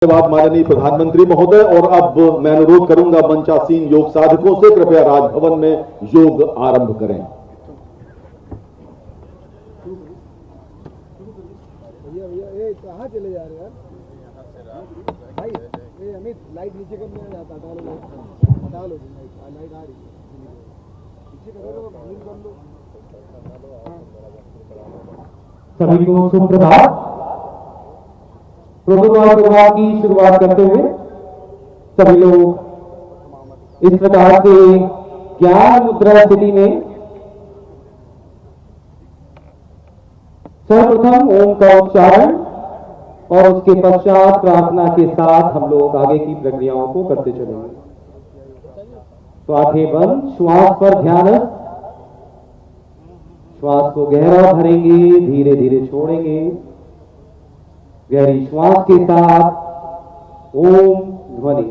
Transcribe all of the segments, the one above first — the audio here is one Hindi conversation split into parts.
धन्यवाद माननीय प्रधानमंत्री महोदय। और अब मैं अनुरोध करूंगा मंचासीन योग साधकों से कृपया राजभवन में योग आरंभ करें। भैया कहाँ चले जा रहे हैं भाई? ये अमित लाइट नीचे कर नहीं जाता, हटा लो लाइट आ रही नीचे करो, ग्रीन कर लो। सभी को सुप्रभात। प्रोटोकॉल प्रभाव की शुरुआत करते हुए सभी लोग इस प्रकार से ज्ञान मुद्रा स्थिति में सर्वप्रथम ओम का उच्चारण और उसके पश्चात प्रार्थना के साथ हम लोग आगे की प्रक्रियाओं को करते चलेंगे। तो आंखें बंद, श्वास पर ध्यान, श्वास को गहरा भरेंगे, धीरे धीरे छोड़ेंगे। गहरी श्वास के साथ ओम ध्वनि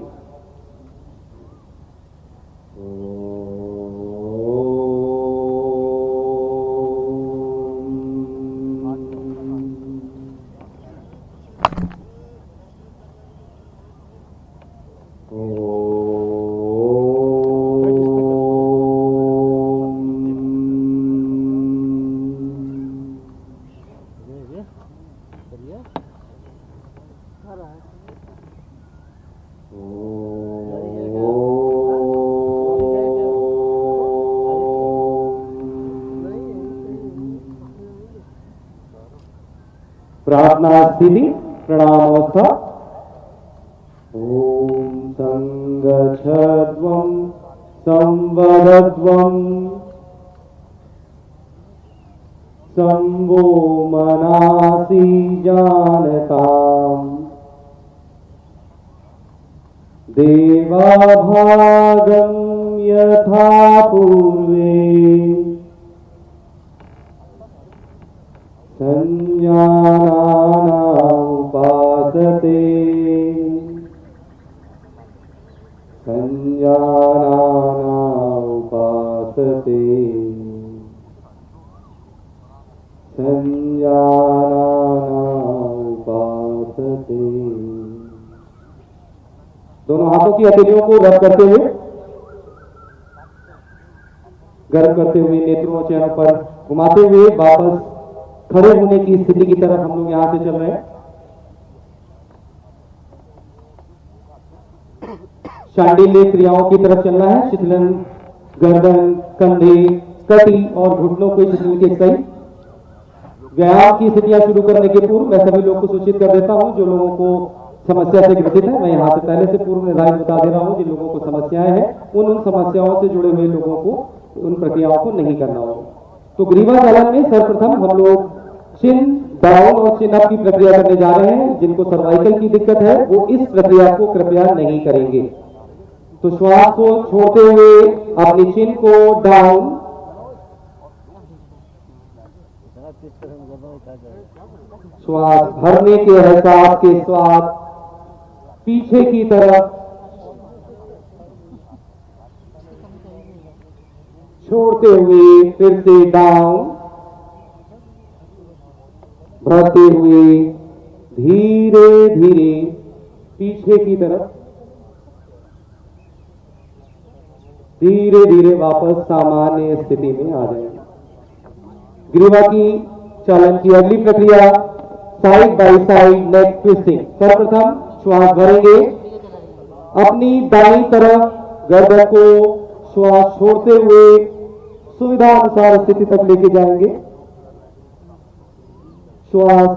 प्रार्थना स्थिति प्रणामोत्था। ओम संगच्छध्वं संवदध्वं संवो मनासि जानताम् देवाभागं यथा पूर्वे संज्ञानानुपासते संज्ञानानुपासते संज्ञानानुपासते। दोनों हाथों की हथेलियों को रब करते हुए, गर्म करते हुए नेत्रों चेहरों पर घुमाते हुए वापस खड़े होने की स्थिति की तरफ हम लोग यहां से चल रहे हैं। शांडिल्य क्रियाओं की तरफ चलना है। शिथिलन गर्दन, कंधे, कटी और घुटनों को शिथिल के सही व्यायाम की स्थितियां शुरू करने के पूर्व मैं सभी लोगों को सूचित कर देता हूं। जो लोगों को समस्या से ग्रसित है, मैं यहां से पहले से पूर्व निर्धारित बता दे रहा हूं। जिन लोगों को समस्याएं हैं उन समस्याओं से जुड़े हुए लोगों को उन प्रक्रियाओं को नहीं करना होगा। तो ग्रीवा चालन में सर्वप्रथम हम लोग चिन डाउन और चिन अप की प्रक्रिया करने जा रहे हैं। जिनको सर्वाइकल की दिक्कत है वो इस प्रक्रिया को कृपया नहीं करेंगे। तो श्वास को छोड़ते हुए अपनी चिन को डाउन, श्वास भरने के एहसास के साथ पीछे की तरफ, छोड़ते हुए फिर से डाउन, भरते हुए धीरे धीरे पीछे की तरफ, धीरे धीरे वापस सामान्य स्थिति में आ जाएंगे। ग्रीवा की चालन की अगली प्रक्रिया side by side neck twisting. सर्वप्रथम श्वास भरेंगे, अपनी दाईं तरफ गर्दन को श्वास छोड़ते हुए सुविधा अनुसार स्थिति तक लेके जाएंगे। श्वास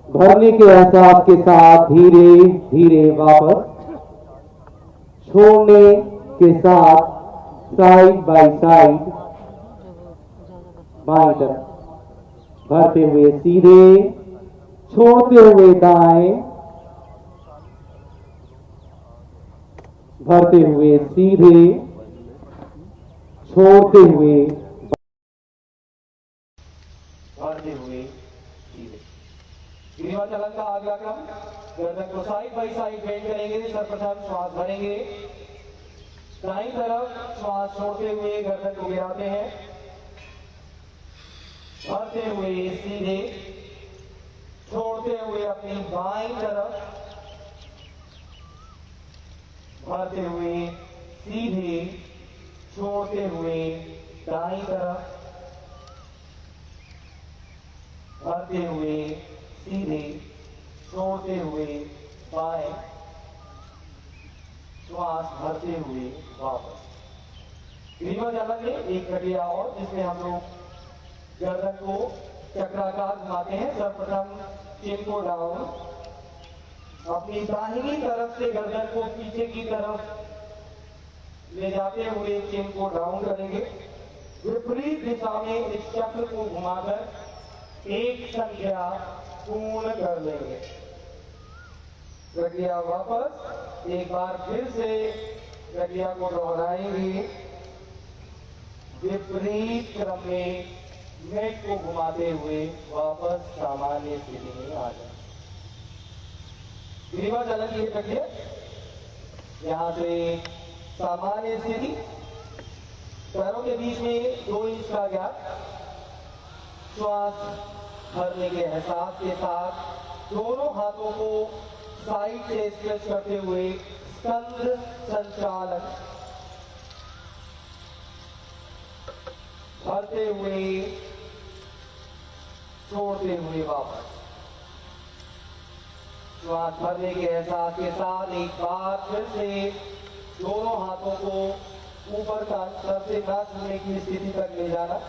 भरने के एहसास के साथ धीरे धीरे वापस, छोड़ने के साथ साइड बाय साइड बाईं तरफ, भरते हुए सीधे, छोड़ते हुए दाएं, भरते हुए सीधे, छोड़ते हुए, भरते हुए सीधे। ग्रीवा चालन का अगला क्रम, गर्दन को साइड बाय साइड बेंड करेंगे। सर्वप्रथम श्वास भरेंगे, दाईं तरफ श्वास छोड़ते हुए गर्दन को गिराते हैं, भरते हुए सीधे, छोड़ते हुए अपनी बाईं तरफ भरते हुए सीधे, छोड़ते हुए दाईं तरफ, भरते हुए सीधे, छोड़ते हुए बाएं, श्वास भरते हुए वापस। रिवर्स अलग में एक प्रक्रिया और जिसमें हम लोग गर्दन को चक्राकार घुमाते हैं। सर्वप्रथम चिन को डाउन, अपनी दाहिनी तरफ से गर्दन को पीछे की तरफ ले जाते हुए चिन को डाउन करेंगे। विपरीत दिशा में इस चक्र को घुमाकर एक संख्या पूर्ण कर लेंगे। प्रक्रिया वापस एक बार फिर से प्रक्रिया को दोहराएंगे। विपरीत क्रम में नेक को घुमाते हुए वापस सामान्य स्थिति में आ जाए। रिवर्स चलन की प्रक्रिया, यहां से सामान्य स्थिति, पैरों के बीच में 2 इंच का गैप, श्वास भरने के एहसास के साथ दोनों हाथों को साइड से स्ट्रेच करते हुए स्कंद संचालन, भरते हुए छोड़ते हुए वापस। श्वास भरने के एहसास के साथ एक बार फिर से दोनों हाथों को ऊपर का सर से ना छूने की स्थिति तक ले जाना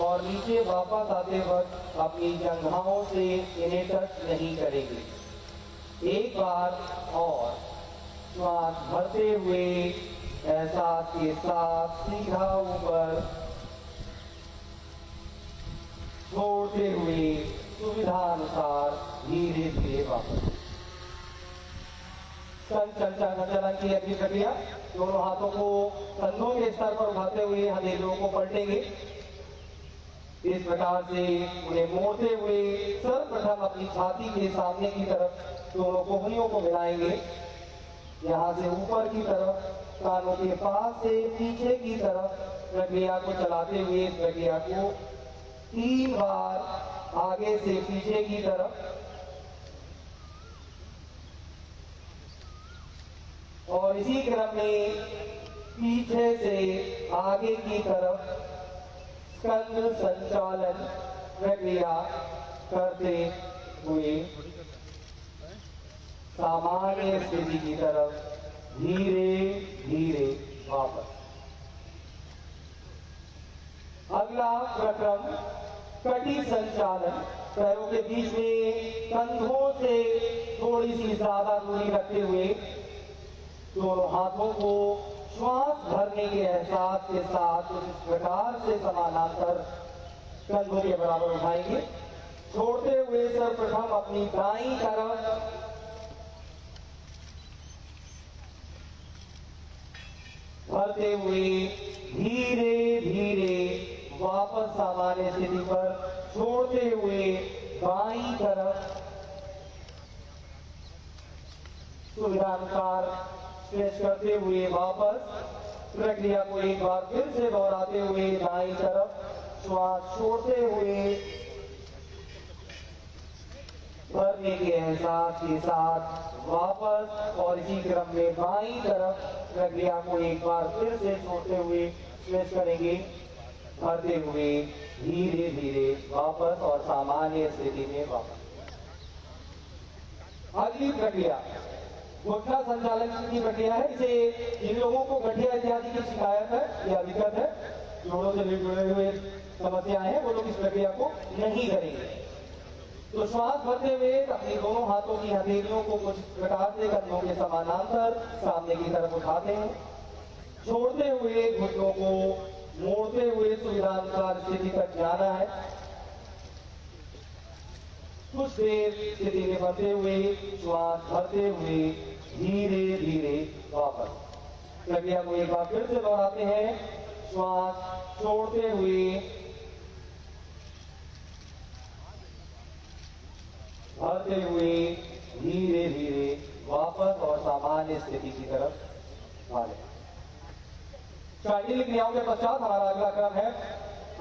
और नीचे वापस आते वक्त अपनी जंघाओं से इन्हें टच नहीं करेंगे। एक बार और श्वास भरते हुए एहसास के साथ सीधा ऊपर, छोड़ते हुए सुविधा अनुसार धीरे धीरे वापस। संचलन की अगली प्रक्रिया, दोनों हाथों को कंधों के स्तर पर उठाते हुए हथेलियों को पलटेंगे। इस प्रकार से उन्हें मोड़ते हुए सर्वप्रथम अपनी छाती के सामने की तरफ दोनों कोहनियों को मिलाएंगे। यहाँ से ऊपर की तरफ, कानों के पास से पीछे की तरफ प्रक्रिया को चलाते हुए इस प्रक्रिया को 3 बार आगे से पीछे की तरफ और इसी क्रम में पीछे से आगे की तरफ स्कंद संचालन प्रक्रिया करते हुए सामान्य स्थिति की तरफ धीरे धीरे वापस। अगला प्रक्रम कटी संचालन, पैरों के बीच में कंधों से थोड़ी सी ज्यादा दूरी रखते हुए दोनों हाथों को श्वास भरने के एहसास के साथ इस प्रकार से समानांतर कंधों के बराबर उठाएंगे। छोड़ते हुए सर्वप्रथम अपनी दाईं तरफ भरते हुए धीरे धीरे वापस सामान्य स्थिति पर, छोड़ते हुए बाईं तरफ सुविधा अनुसार स्ट्रेच करते हुए वापस। प्रक्रिया को एक बार फिर से दोहराते हुए दाईं तरफ श्वास छोड़ते हुए भरने के एहसास के साथ वापस और इसी क्रम में बाईं तरफ प्रक्रिया को एक बार फिर से छोड़ते हुए स्ट्रेच करेंगे, भरते हुए धीरे धीरे वापस और सामान्य स्थिति में वापस। अगली प्रक्रिया घुटना संचालन की प्रक्रिया है। इसे जिन लोगों को गठिया इत्यादि की शिकायत है या दिक्कत है, जोड़ों से जुड़े हुए समस्याएं हैं, वो लोग इस प्रक्रिया को नहीं करेंगे। तो श्वास भरते हुए अपनी दोनों हाथों की हथेलियों को कुछ प्रकार से कंधों के समानांतर सामने की तरफ उठाते हैं। छोड़ते हुए घुटनों को मोड़ते हुए सुविधानुसार स्थिति तक जाना है। कुछ देर स्थिति में भरते हुए श्वास भरते हुए धीरे धीरे वापस। प्रक्रिया को एक बार फिर से दोहराते हैं। श्वास छोड़ते हुए भरते हुए धीरे धीरे वापस और सामान्य स्थिति की तरफ आ जाए। शारीरिक क्रियाओं के पश्चात हमारा अगला क्रम है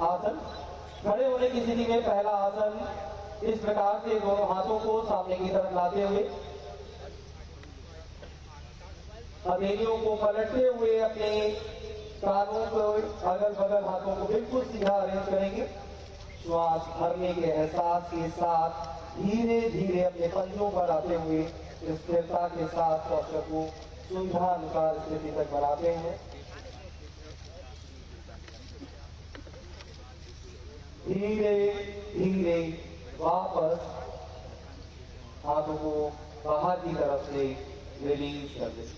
आसन। खड़े होने की स्थिति में पहला आसन इस प्रकार से दोनों हाथों को सामने की तरफ लाते हुए हथेलियों को पलटते हुए अपने कानों को अगल बगल हाथों को बिल्कुल सीधा अरेंज करेंगे। श्वास भरने के एहसास के साथ धीरे धीरे अपने पंजों पर आते हुए स्थिरता के साथ पोस्चर को सुविधा अनुसार स्थिति तक बनाते हैं। धीरे धीरे वापस हाथों को बाहर की तरफ से रिलीज कर दें।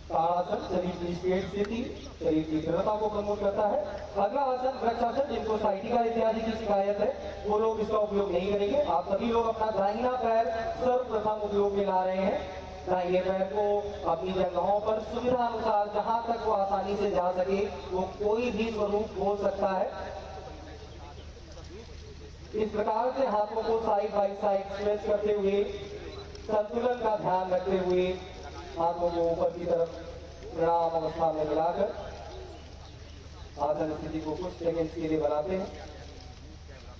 ताड़ासन शरीर की स्ट्रेट स्थिति, शरीर की दृढ़ता को प्रमोट करता है। अगला आसन वृक्षासन, जिनको साइटिका इत्यादि की शिकायत है वो लोग इसका उपयोग नहीं करेंगे। आप सभी लोग अपना दाहिना पैर सर्वप्रथम उपयोग में ला रहे हैं। दाहिने पैर को अपनी जगहों पर सुविधा अनुसार जहां तक वो आसानी से जा सके वो कोई भी स्वरूप हो सकता है। इस प्रकार से हाथों को साइड बाई साइड स्ट्रेच करते हुए संतुलन का ध्यान रखते हुए हाथों को ऊपर की तरफ प्रणाम अवस्था में मिलाकर आसन स्थिति को कुछ सेकंड के लिए बनाते हैं।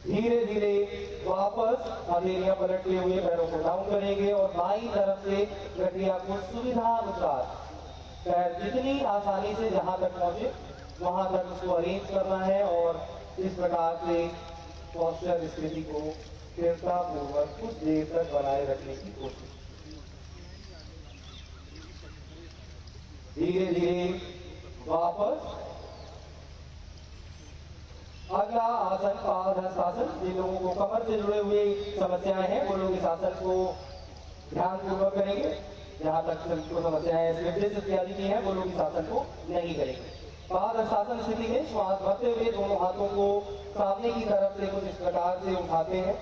धीरे धीरे वापस हथेलियां पलटते हुए पैरों को डाउन करेंगे और बाईं तरफ से प्रक्रिया को सुविधा अनुसार पैर जितनी आसानी से जहां तक पहुंचे वहां तक उसको अरेंज करना है और इस प्रकार से पोस्चर स्थिति को स्थिरता पूर्वक कुछ देर तक बनाए रखने की कोशिश। धीरे धीरे वापस अगला आसन पादहस्तासन। जिन लोगों को कमर से जुड़े हुए समस्याएं हैं वो लोग इस आसन को ध्यान पूर्वक करेंगे। जहां तक को समस्याएं स्लिपडिस्क इत्यादि की हैं वो लोग इस आसन को नहीं करेंगे। पादहस्तासन स्थिति में श्वास भरते हुए दोनों हाथों को सामने की तरफ से कुछ इस प्रकार से उठाते हैं।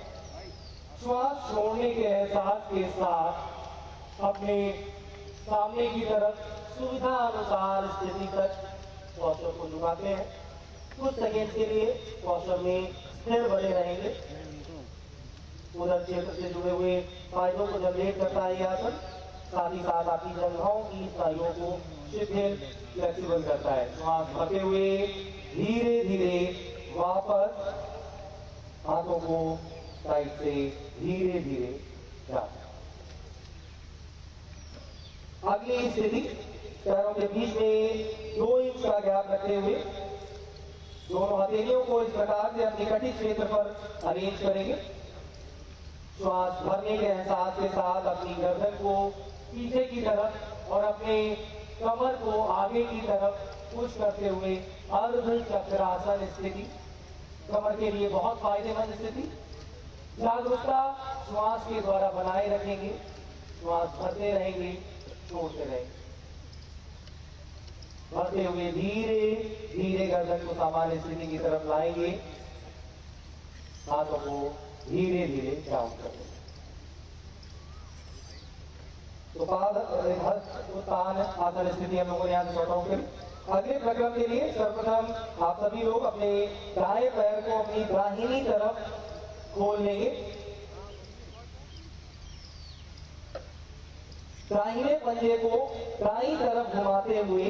श्वास छोड़ने के एहसास के साथ अपने सामने की तरफ सुविधा अनुसार स्थिति तक पोस्चर को झुकाते हैं। कुछ सेकेंड के लिए पोस्चर में स्थिर बने रहेंगे। उधर क्षेत्र से जुड़े हुए फायदों को जनरेट करता है यह आसन, साथ ही साथ आपकी जंघाओं की इकाइयों को शिथिल फ्लेक्सिबल करता है। श्वास भरते हुए धीरे धीरे वापस हाथों को साइड से धीरे धीरे जाता है। अगली स्थिति पैरों के बीच में 2 इंच का गैप रखते हुए दोनों हथेलियों को इस प्रकार से अपने कटी क्षेत्र पर अरेंज करेंगे। श्वास भरने के एहसास के साथ अपनी गर्दन को पीछे की तरफ और अपने कमर को आगे की तरफ पुश करते हुए अर्ध चक्रासन स्थिति, कमर के लिए बहुत फायदेमंद स्थिति। जागरूकता श्वास के द्वारा बनाए रखेंगे। श्वास भरते रहेंगे, छोड़ते रहेंगे। भरते हुए धीरे धीरे गर्दन को सामान्य स्थिति की तरफ लाएंगे। हाथों को धीरे धीरे डाउन करेंगे। तो उत्थान आसन स्थिति हम लोगों ने यहाँ सॉर्ट आउट करी। अगले प्रक्रम के लिए सर्वप्रथम आप सभी लोग अपने दाएं पैर को अपनी दाहिनी तरफ खोल लेंगे। दाहिने पंजे को दाईं तरफ घुमाते हुए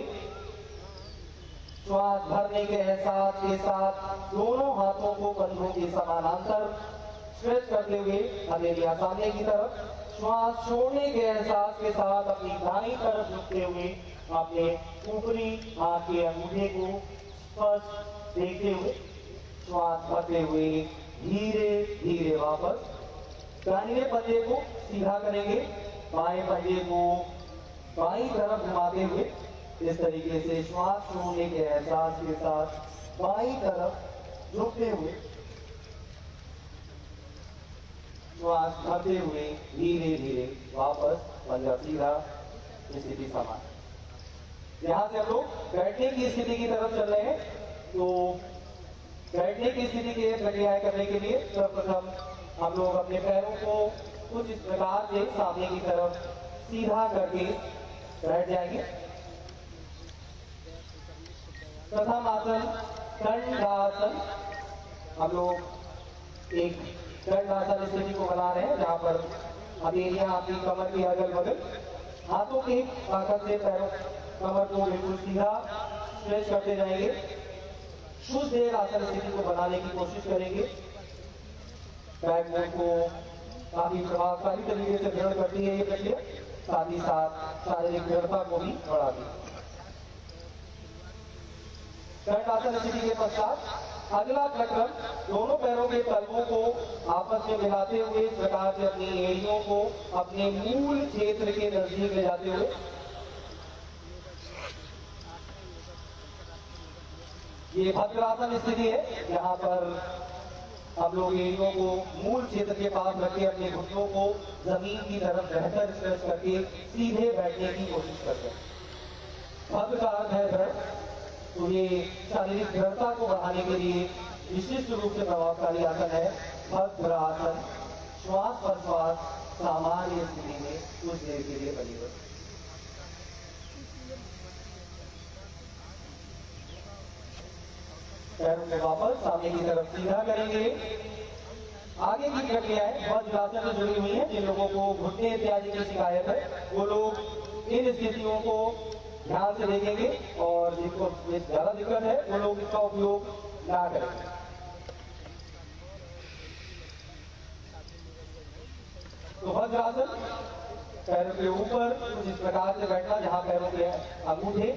श्वास भरने के एहसास के साथ दोनों हाथों को कंधों के समानांतर स्ट्रेच करते हुए हथेलियां सामने की तरफ। श्वास छोड़ने के एहसास के साथ अपनी दाईं तरफ झुकते हुए अपने ऊपरी हाथ के अंगूठे को स्पष्ट देखते हुए श्वास भरते हुए धीरे धीरे वापस दाहिने पंजे को सीधा करेंगे। बाएं पंजे को बाईं तरफ घुमाते हुए इस तरीके से श्वास छोड़ने के एहसास के साथ बाईं तरफ झुकते हुए श्वास भरते हुए धीरे धीरे वापस पंजा सीधा, स्थिति समान। यहाँ से हम लोग बैठने की स्थिति की तरफ चल रहे हैं। तो बैठने की स्थिति की प्रक्रियाएं करने के लिए सर्वप्रथम हम लोग अपने पैरों को कुछ इस प्रकार से सामने की तरफ सीधा करके बैठ जाएंगे। प्रथम आसन दंडासन। हम लोग एक दंडासन स्थिति को बना रहे हैं जहां पर हथेलियां आपकी कमर की अगल बगल, हाथों की ताकत से पैरों कमर को बिल्कुल सीधा स्ट्रेच करते जाएंगे। कुछ देर आसन स्थिति को बनाने की कोशिश करेंगे। बैकबोन को काफी प्रभावशाली तरीके से दृढ़ करती है ये प्रक्रिया। साथ ही साथ शारीरिक दृढ़ता को भी बढ़ाती है। दंडासन स्थिति के पश्चात अगला प्रक्रम, दोनों पैरों के तलवों को आपस में मिलाते हुए इस प्रकार से अपनी एड़ियों को अपने मूल क्षेत्र के नजदीक ले जाते हुए ये भद्रासन स्थिति है। यहाँ पर हम लोग एड़ियों को मूल क्षेत्र के पास रख के अपने घुटनों को जमीन की तरफ बेहतर स्ट्रेच करके सीधे बैठने की कोशिश करते हैं। भद्र का अर्थ है दृढ़, तो ये शारीरिक दृढ़ता को बढ़ाने के लिए विशिष्ट रूप से प्रभावकारी आसन है भद्रासन। श्वास प्रश्वास सामान्य स्थिति में कुछ देर के लिए बनी हुई। पैरों को वापस सामने की तरफ सीधा करेंगे। आगे की प्रक्रियाएं वज्रासन से जुड़ी हुई हैं। जिन लोगों को घुटने इत्यादि की शिकायत है वो लोग इन स्थितियों को ध्यान से देखेंगे और जिनको ज्यादा दिक्कत है वो लोग इसका उपयोग ना करें। तो वज्रासन, पैरों के ऊपर कुछ इस प्रकार से बैठना जहां पैरों के अंगूठे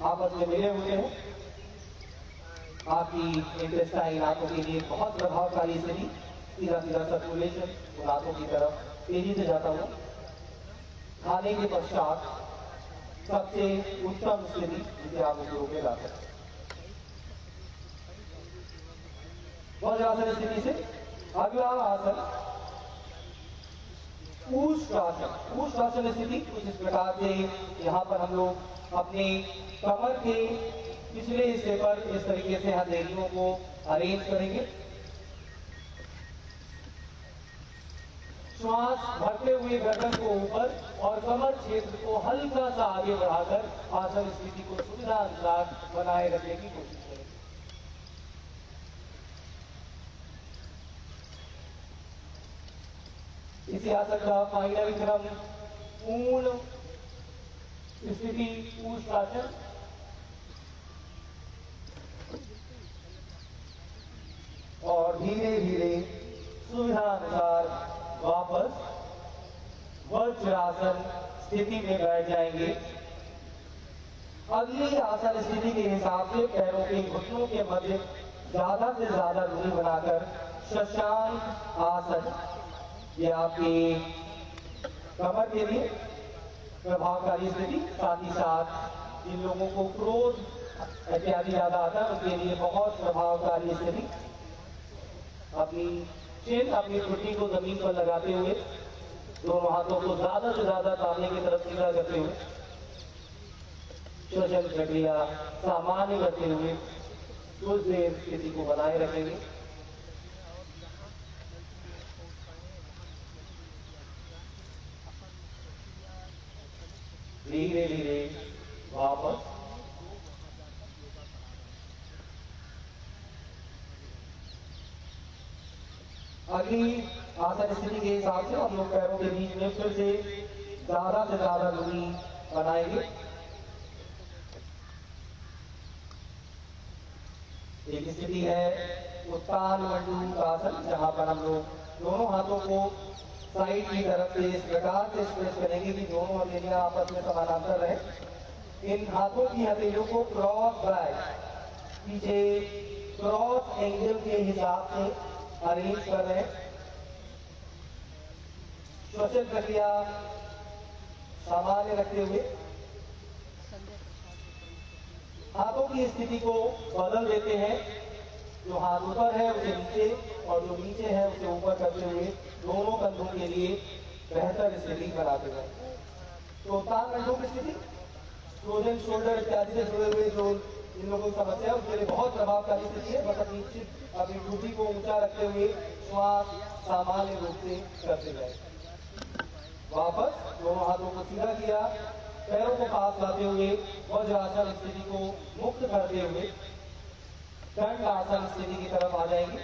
आपस में मिले हुए हैं। आपकी इंटेस्टाइन आंतों के लिए बहुत प्रभावकारी स्थिति। सीधा सीधा सर्कुलेशन आंतों की तरफ तेजी से जाता हुआ। खाने के पश्चात सबसे उत्तम स्थिति जिसे आप उपयोग में ला सकते हैं। वज्रासन स्थिति से अगला आसन ऊष्टासन। ऊष्टासन स्थिति कुछ इस प्रकार से यहाँ पर हम लोग अपने कमर के पिछले हिस्से पर इस तरीके से हथेलियों को अरेंज करेंगे। श्वास भरते हुए गर्दन को ऊपर और कमर क्षेत्र को हल्का सा आगे बढ़ाकर आसन स्थिति को सुविधा अनुसार बनाए रखने की कोशिश करें। इसी आसन का फाइनल क्रम पूर्ण स्थिति ऊष्टासन। और धीरे धीरे सुविधा अनुसार वापस वज्रासन स्थिति में बैठ जाएंगे। अगली आसन स्थिति के हिसाब से पैरों के घुटनों के मध्य ज्यादा से ज्यादा दूरी बनाकर शशांक आसन, ये आपके कमर के लिए प्रभावकारी स्थिति। साथ ही साथ जिन लोगों को क्रोध इत्यादि ज्यादा आता है उनके लिए बहुत प्रभावकारी स्थिति। अपनी चेन अपनी घुटनी को जमीन पर लगाते हुए दोनों हाथों को ज्यादा से ज्यादा सामने की तरफ सीधा करते हुए श्वसन प्रक्रिया सामान्य करते हुए कुछ देर स्थिति को बनाए रखेंगे। धीरे धीरे वापस अगली आसन स्थिति के हिसाब से हम लोग पैरों के बीच में फिर से ज्यादा दूरी बनाएंगे। एक स्थिति है उत्तान मंडूकासन, जहां पर हम लोग दोनों हाथों को साइड की तरफ से इस प्रकार से स्ट्रेच करेंगे कि दोनों हथेलियां आपस में समानांतर रहे। इन हाथों की हथेलियों को क्रॉस बैक पीछे क्रॉस एंगल के हिसाब से अरेंज कर रहे हैं। श्वसन प्रक्रिया सामान्य रखते हुए हाथों की स्थिति को बदल देते हैं। जो हाथ ऊपर है उसे नीचे और जो नीचे है उसे ऊपर करते हुए दोनों कंधों के लिए बेहतर स्थिति बनाते हैं। तो उत्तान कंधों की स्थिति फ्रोजन शोल्डर इत्यादि से जुड़े हुए जो इन लोगों की समस्या है उसके लिए बहुत प्रभावकारी स्थिति है। बस अपनी टूटी को ऊंचा रखते हुए श्वास सामान्य रूप से करते जाए। वापस दोनों हाथों को सीधा किया, पैरों को पास लाते हुए वज्रासन स्थिति को मुक्त करते हुए दंडासन स्थिति की तरफ आ जाएंगे।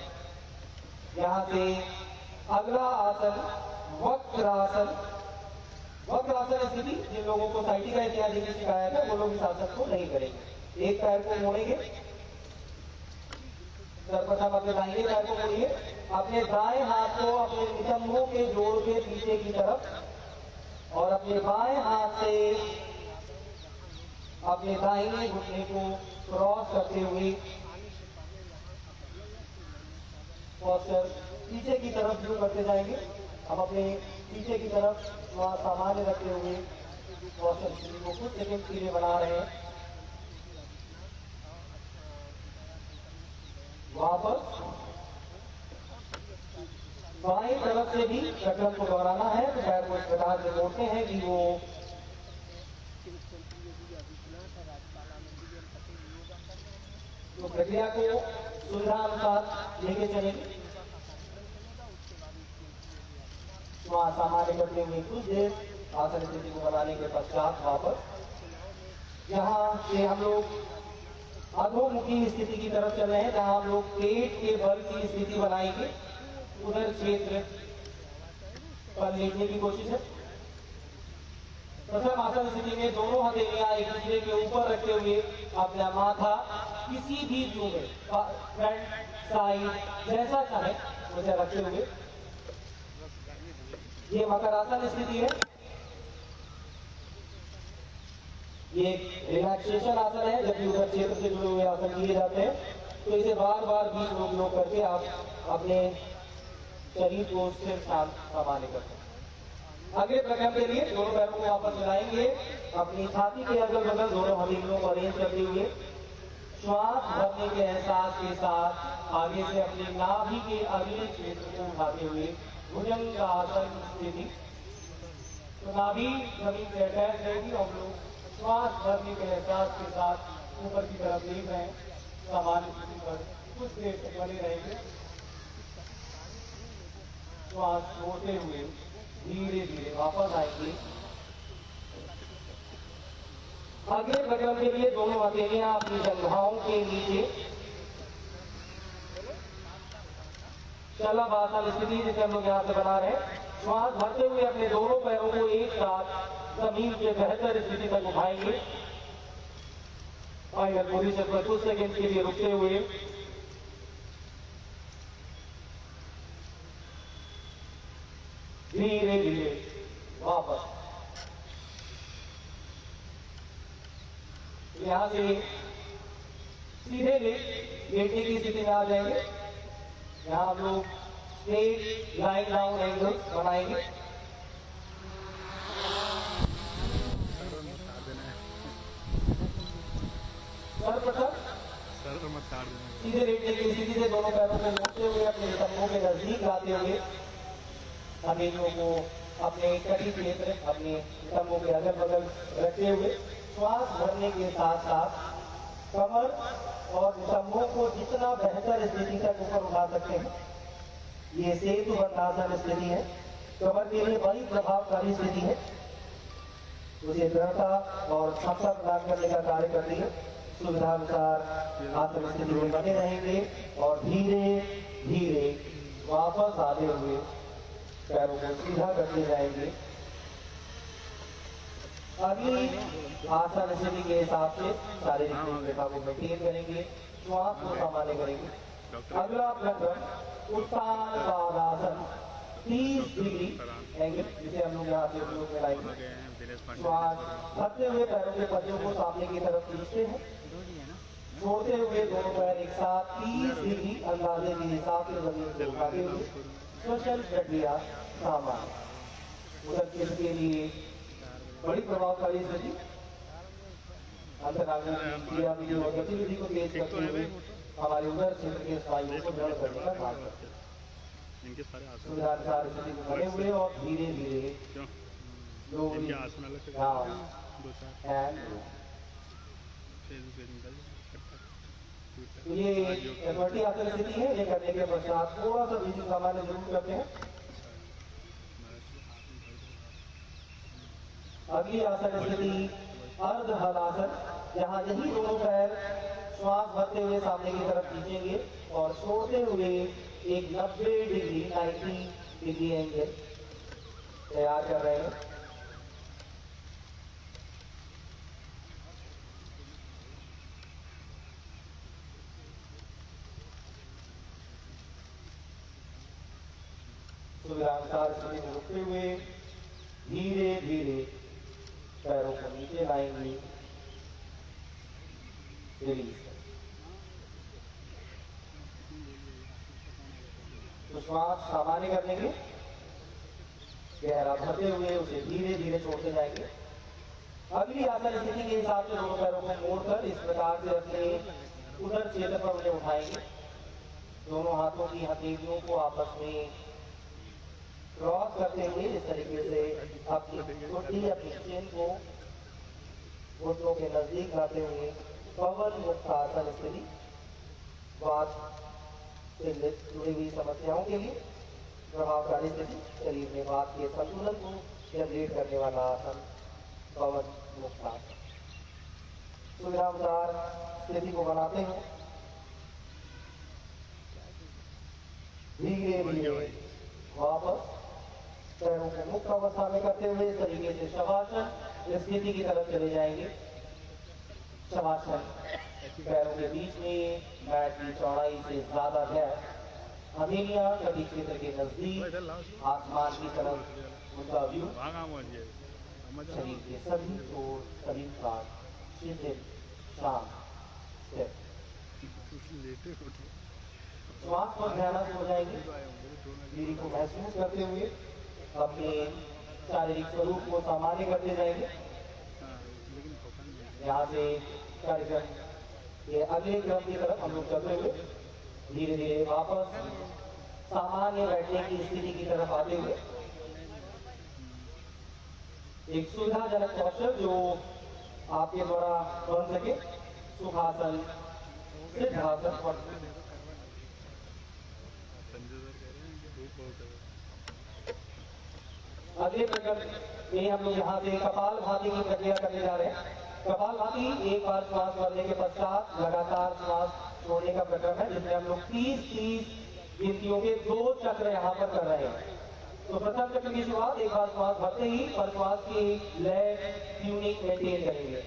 यहाँ से अगला आसन वक्रासन। वक्रासन स्थिति जिन लोगों को साइटिका इत्यादि की शिकायत है वो लोग इस आसन को नहीं करेंगे। एक पैर को मोड़ेंगे, सर्वप्रथम अपने दाहिने पैर को मोड़िए, अपने दाएं हाथ को अपने नितंबों के जोड़ के पीछे की तरफ और अपने बाएं हाथ से अपने दाहिने घुटने को क्रॉस करते हुए पोस्चर पीछे की तरफ व्यू करते जाएंगे। अब अपने पीछे की तरफ वहां सामान्य रखते हुए पोस्चर स्थिति को कुछ सेकंड के लिए बना रहे हैं। वापस बाएं तरफ से भी चक्र को दोहराना है तो पैर को इस प्रकार से मोड़ते हैं कि वो तो प्रक्रिया को सुविधा अनुसार लेके चलेंगे। वहां सामान्य करते हुए कुछ देर आसन स्थिति को बनाने के पश्चात वापस यहाँ से हम लोग अधोमुखी स्थिति की तरफ चल रहे हैं, जहां हम लोग पेट के बल की स्थिति बनाएंगे। उधर क्षेत्र पर लेटने की कोशिश है। प्रथम आसन स्थिति में दोनों हथेलियां एक दूसरे के ऊपर रखते हुए अपना माथा किसी भी व्यू में फ्रंट साइड जैसा चाहे उसे रखते हुए, ये मकरासन स्थिति है। ये रिलैक्सेशन आसन है। जब भी उधर क्षेत्र से जुड़े हुए आसन किए जाते हैं तो इसे बार बार बीच रोक करके आप अपने शरीर को स्थिर शांत सामान्य करते हैं। अगले प्रक्रम के लिए दोनों पैरों को वापस मिलाएंगे। अपनी छाती के अगल बगल दोनों हथेलियों को अरेंज करते हुए श्वास भरने के एहसास के साथ आगे से अपनी नाभि के अगले क्षेत्र को उठाते हुए भुजंग आसन स्थिति। तो नाभि जमीन से अटैच रहेगी और लोग श्वास भरने के एहसास के साथ ऊपर की तरफ देख रहे हैं। सामान्य स्थिति पर कुछ देर तक बने रहेंगे। श्वास छोड़ते हुए धीरे धीरे वापस आएंगे। अगले प्रक्रम के लिए दोनों हथेलियां अपनी जंघाओं के नीचे शलभासन स्थिति जिसे हम लोग यहाँ से बना रहे हैं। श्वास भरते हुए अपने दोनों पैरों को एक साथ जमीन के बेहतर स्थिति तक उठाएंगे। फाइनल पोजीशन पर कुछ सेकंड के लिए रुकते हुए धीरे धीरे वापस यहां से सीधे लेटने की स्थिति में आ जाएंगे। यहां हम लोग स्ट्रेट लाइन डाउन एंगल्स बनाएंगे। सर्वप्रथम सीधे लेटने की स्थिति से दोनों पैरों को मोड़ते हुए अपने स्तंभों के नजदीक लाते हुए हथेलियों को अपने कटी क्षेत्र अपने स्तंभों के अगल बगल रखते हुए श्वास भरने के साथ साथ कमर और स्तंभों को जितना बेहतर स्थिति तक ऊपर उठा सकते हैं। ये सेतुबंधासन स्थिति है। कमर के लिए बड़ी प्रभावकारी स्थिति है। उसे दृढ़ता और क्षमता प्रदान करने का कार्य करती है। सुविधा अनुसार आसन स्थिति में बने रहेंगे और धीरे धीरे वापस आते हुए पैरों को सीधा करते जाएंगे। अगली आसन स्थिति के हिसाब से शारीरिक रेखा को मेंटेन करेंगे, श्वास को सामान्य करेंगे। अगला प्रक्रम उत्तान पादासन 30 डिग्री एंगल जिसे हम लोग यहाँ से उपयोग में लाएंगे। श्वास भरते हुए पैरों के पद्यों को सामने की तरफ खींचते हैं, छोड़ते हुए दोनों पैर एक साथ 30 डिग्री अंदाजे के हिसाब से जमीन से उठाते हुए श्वसन प्रक्रिया सामान्य। उधर क्षेत्र के लिए बड़ी प्रभावशाली स्थिति अंतरांगीय गतिविधि को तेज करते हुए हमारे उधर क्षेत्र के स्नायुओं को दृढ़ करने का काम करते हैं। सुविधानुसार स्थिति में बने हुए और धीरे धीरे ये एडवर्टी आसन स्थिति है। ये करने के पश्चात थोड़ा सा बीच सामान्य जरूर करते हैं। अगली आसन स्थिति अर्ध हलासन, जहां यही दोनों पैर श्वास भरते हुए सामने की तरफ खींचेंगे और छोड़ते हुए एक 90 डिग्री एंगल तैयार कर रहे हैं। सुविधानुसार स्थिति में रुकते हुए धीरे धीरे नीचे लाएंगे, रिलीज करें। तो श्वास सामान्य कर लेंगे, गहरा भरते हुए उसे धीरे धीरे छोड़ते जाएंगे। अगली आसन स्थिति के हिसाब से दोनों पैरों को मोड़कर इस प्रकार से अपने उदर क्षेत्र पर उन्हें उठाएंगे। दोनों हाथों की हथेलियों को आपस में क्रॉस करते हुए इस तरीके से अपनी ठुड्डी, अपनी चेन को घुटनों के नजदीक लाते हुए पवन मुक्त आसन स्थिति। वात से जुड़ी हुई समस्याओं के लिए प्रभावकारी स्थिति, शरीर में वात के संतुलन को जनरेट करने वाला आसन पवन मुक्त आसन। सुविधानुसार स्थिति को बनाते हैं, धीरे धीरे वापस पैरों को मुक्त अवस्था में करते हुए इस तरीके से शवासन स्थिति की तरफ चले जाएंगे। शवासन, पैरों के बीच में मैट की चौड़ाई से ज्यादा गैप, हथेलियां कटी क्षेत्र के नजदीक, आसमान की तरफ उनका व्यू, शरीर के सभी छोर, सभी भाग शिथिल, शांत, स्थिर। श्वास पर ध्यान हो जाएंगे, धीरे को महसूस करते हुए अपने शारीरिक स्वरूप को सामान्य करते जाएंगे। यहाँ से कार्यक्रम ये अगले क्रम की तरफ हम लोग चलते हुए धीरे धीरे वापस सामान्य बैठने की स्थिति की तरफ आते हुए एक सुविधाजनक कौशल जो आपके द्वारा बन सके, सुखासन, सिद्धासन और अगले प्रकरण में हम लोग यहाँ से कपाल भाती की प्रक्रिया करने जा रहे हैं। कपाल भाती एक बार श्वास भरने के पश्चात लगातार श्वास छोड़ने का प्रकरण है, जिसमें हम लोग 30-30 गिनतियों के 2 चक्र यहाँ पर कर रहे हैं। तो प्रथम चक्र की शुरुआत एक बार श्वास भरते ही पर श्वास की लय ट्यूनिंग मेंटेन करेंगे।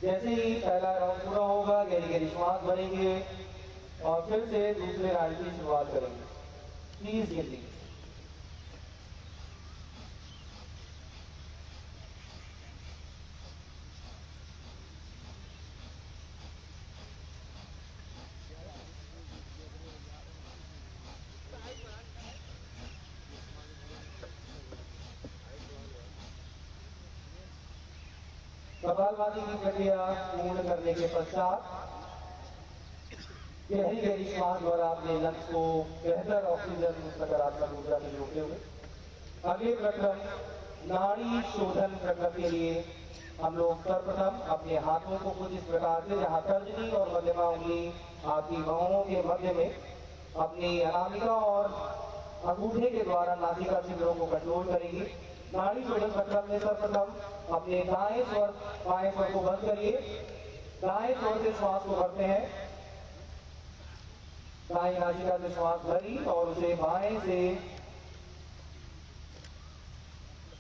जैसे ही पहला राउंड पूरा होगा, गहरी गहरी श्वास भरेंगे और फिर से दूसरे राउंड की शुरुआत करेंगे। 30 गिनती। कपालभाति की प्रक्रिया पूर्ण करने के पश्चात गहरी गहरी श्वास द्वारा अपने लक्ष्य को बेहतर ऑक्सीजन सकारात्मक ऊर्जा से जोड़ते हुए अगले प्रक्रम नाड़ी शोधन प्रक्रम के लिए हम लोग सर्वप्रथम अपने हाथों को कुछ इस प्रकार से, जहां तर्जनी और मध्यमा उंगली आपकी बाहों के मध्य में, अपनी अनामिका और अंगूठे के द्वारा नासिका छिद्रों को कंट्रोल करेंगे। नाड़ी शोधन प्रक्रम में सर्वप्रथम अपने दाएं स्वर बाएं स्वर को बंद करिए। दाएं स्वर से श्वास को भरते हैं, दाएं नासिका से श्वास भरी और उसे बाएं से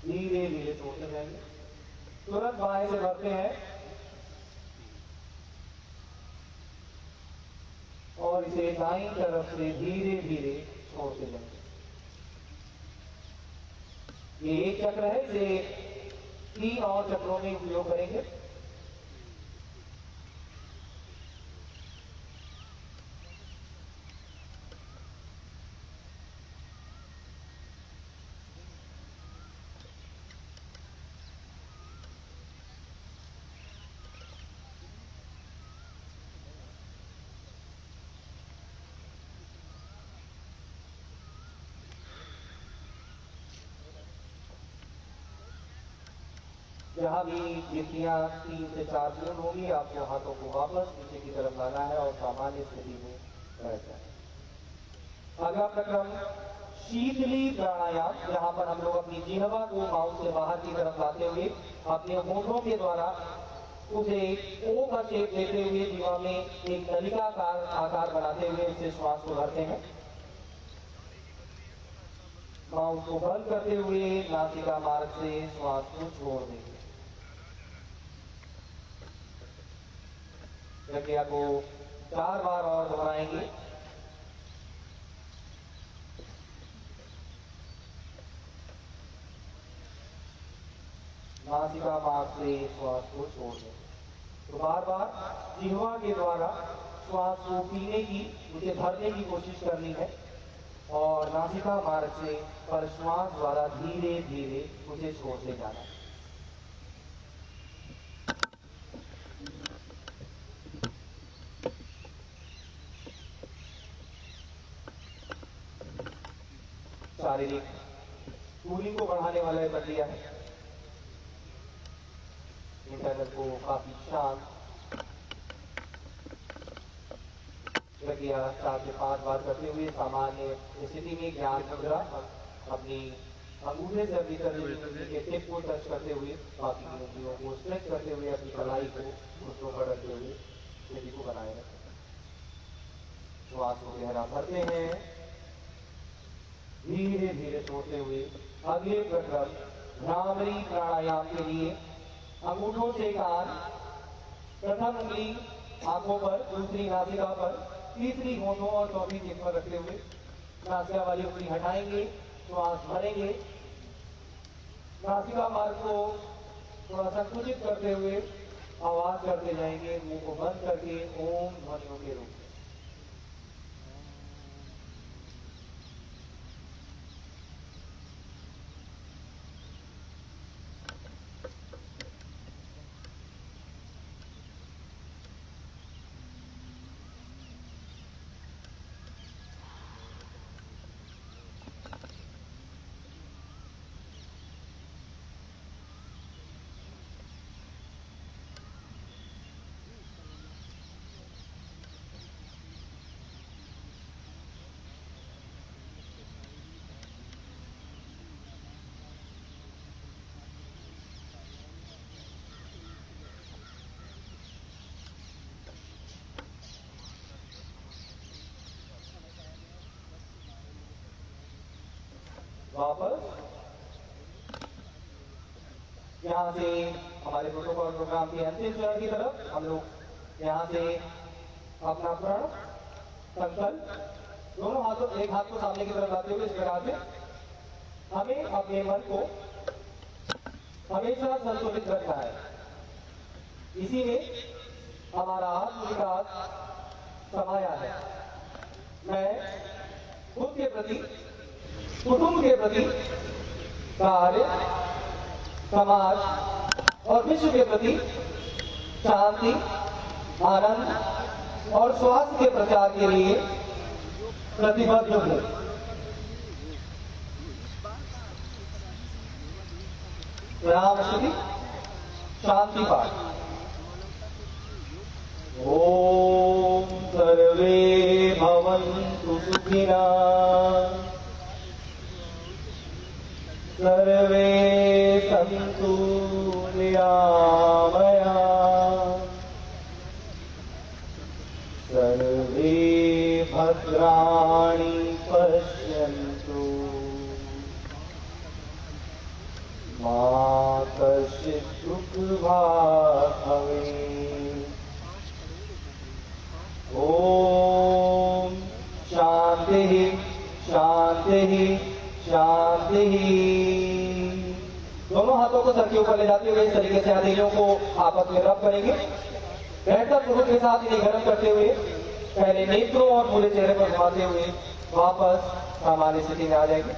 धीरे धीरे छोड़ते जाएंगे। तुरंत बाएं से भरते हैं और इसे दाईं तरफ से धीरे धीरे छोड़ते जाएंगे। ये एक चक्र है, इसे 3 और चक्रों में उपयोग करेंगे। जहाँ भी गिनतियाँ 3 से 4 पूर्ण होंगी, आपको हाथों को वापस नीचे की तरफ लाना है और सामान्य स्थिति में बैठ जाए। अगला प्रक्रम शीतली प्राणायाम, जहाँ पर हम लोग अपनी जिह्वा को माउथ से बाहर की तरफ लाते हुए अपने होठों के द्वारा उसे ओ का शेप देते हुए जिह्वा में एक नलिका का आकार बनाते हुए उससे श्वास को भरते हैं। माउथ को बंद करते हुए नासिका मार्ग से श्वास को छोड़ देंगे। प्रक्रिया को 4 बार और दोहराएंगे। नासिका मार्ग से श्वास को छोड़ देंगे। तो बार बार जिह्वा के द्वारा श्वास को पीने की, उसे भरने की कोशिश करनी है और नासिका मार्ग से पर श्वास द्वारा धीरे धीरे उसे छोड़ते जाना है। शारीरिक कूलिंग को बढ़ाने वाला यह प्रक्रिया है। इंटरनल को काफी शांत प्रक्रिया 4 से 5 बार करते हुए सामान्य स्थिति में ज्ञान मुद्रा अपनी अंगूठे से अपनी के टिप को टच करते हुए बाकी की उंगलियों को स्ट्रेच करते हुए अपनी कलाई को घुटनों पर रखते हुए स्थिति को बनाए रखें। श्वास को गहरा भरते हैं, धीरे धीरे छोड़ते हुए अगले प्रक्रम भ्रामरी प्राणायाम के लिए अंगूठों से कान, प्रथम उंगली आंखों पर, दूसरी नासिका पर, तीसरी होठों और चौथी जीभ पर रखते हुए नासिका वाली उंगली हटाएंगे, श्वास भरेंगे। नासिका मार्ग को थोड़ा संकुचित करते हुए आवाज करते जाएंगे, मुंह को बंद करके ओम ध्वनियों के रूप में। वापस यहाँ से हमारे प्रोटोकॉल प्रोग्राम के अंतिम चरण की तरफ हम लोग यहाँ से अपना प्रण संकल्प दोनों हाथों, एक हाथ को सामने की तरफ लाते हुए इस प्रकार से हमें अपने मन को हमेशा संतुलित रखना है। इसी में हमारा आत्मविकास समाया है। मैं खुद के प्रति, कुटुंब के प्रति, कार्य, समाज और विश्व के प्रति शांति, आनंद और स्वास्थ्य के प्रचार के लिए प्रतिबद्ध हूँ। राम स्तुति शांति पाठ। ओम सर्वे भवन्तु सुखिनः, सर्वे सन्तु निरामया, सर्वे भद्राणि पश्यन्तु, मा कश्चित् दुःखभाग् भवेत्। ओम शांति शांति शांति। दोनों हाथों को सर के ऊपर ले जाते हुए इस तरीके से हथेलियों को आपस में रब करेंगे। बैठकर पुरुष के साथ इन्हें गर्म करते हुए पहले नेत्रों और पूरे चेहरे पर घुमाते हुए वापस सामान्य स्थिति में आ जाएंगे।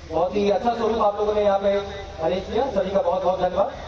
बहुत ही अच्छा स्वरूप आप लोगों ने यहाँ पे अरेंज किया। सभी का बहुत बहुत धन्यवाद।